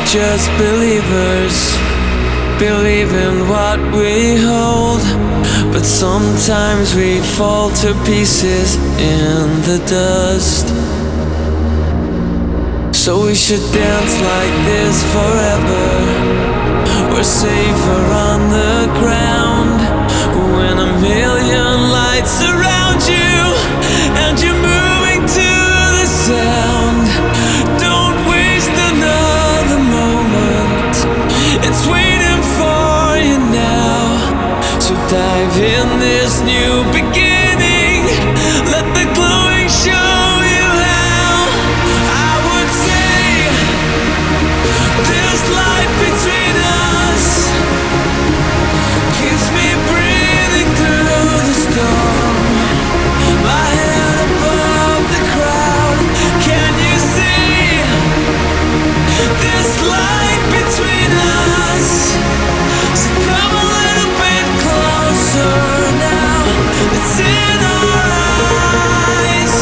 just believers, believe in what we hold, but sometimes we fall to pieces in the dust. So we should dance like this forever. We're safer on the ground when a million lights surround you and you're moving to the sound. Don't waste another moment, it's waiting for you now. So dive in this new beginning, let the glowing show you how. I would say this light between us keeps me breathing through the storm. My head above the crowd, can you see this light between us? So come a little bit closer now, it's in our eyes.